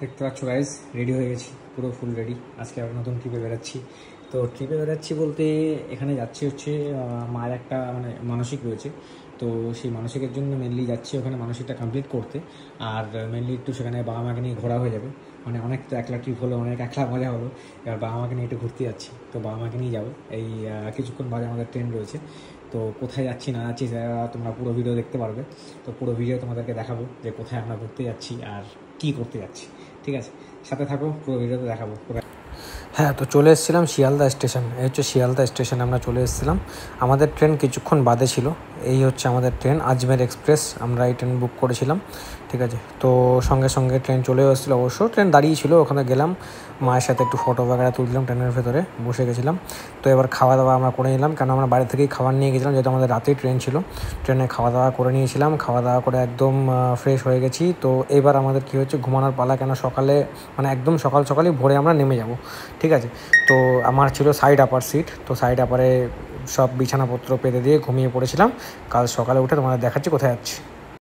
দেখতে পাচ্ছ guys, ready হয়ে গেছি, পুরো ফুল রেডি। আজকে আবার নতুন ট্রিপে বেরোচ্ছি। তো ট্রিপে বেরোচ্ছি বলতে এখানে যাচ্ছি হচ্ছে মায়ের একটা মানসিক রয়েছে। তো সেই মানসিকের জন্য মেনলি যাচ্ছি ওখানে মানসিকটা কমপ্লিট করতে। আর মেনলি একটু সেখানে বাবা মাকে নিয়ে ঘোরা হয়ে যাবে। অনেক তো একলা ট্রিপ হলো, অনেক একলা মজা হলো। এবার বাবা মাকে নিয়ে একটু ঘুরতে যাচ্ছি, তো বাবা মাকে নিয়ে যাবো। এই কিছুক্ষণ বাদে আমাদের ট্রেন রয়েছে। তো কোথায় যাচ্ছি না যাচ্ছি তোমরা পুরো ভিডিও দেখতে পারবে। তো পুরো ভিডিও তোমাদেরকে দেখাবো যে কোথায় আমরা ঘুরতে যাচ্ছি আর কী করতে যাচ্ছি। ঠিক আছে, সাথে থাকো, পুরো ভিডিওতে দেখাবো। হ্যাঁ, তো চলে এসেছিলাম শিয়ালদা স্টেশন। এই হচ্ছে শিয়ালদা স্টেশনে আমরা চলে এসেছিলাম। আমাদের ট্রেন কিছুক্ষণ বাদে ছিল। এই হচ্ছে আমাদের ট্রেন আজমের এক্সপ্রেস। আমরা এই ট্রেন বুক করেছিলাম। ঠিক আছে, তো সঙ্গে সঙ্গে ট্রেন চলে এসেছিলো। অবশ্য ট্রেন দাঁড়িয়ে ছিল, ওখানে গেলাম, মায়ের সাথে একটু ফটো বাগেরা তুললাম, ট্রেনের ভেতরে বসে গেছিলাম। তো এবার খাওয়া দাওয়া আমরা করে নিলাম, কারণ আমরা বাইরে থেকেই খাবার নিয়ে গেছিলাম, যেহেতু আমাদের রাতেই ট্রেন ছিল। ট্রেনে খাওয়া দাওয়া করে নিয়েছিলাম, খাওয়া দাওয়া করে একদম ফ্রেশ হয়ে গেছি। তো এবার আমাদের কী হচ্ছে, ঘুমানোর পালা, কেন সকালে একদম সকালই ভোরে আমরা নেমে যাব। ঠিক আছে, তো আমার ছিল সাইড আপার সিট, তো সাইড আপারে সব বিছানাপত্র পেতে দিয়ে ঘুমিয়ে পড়েছিলাম। কাল সকালে উঠে তোমাদের দেখাচ্ছি কোথায় যাচ্ছি।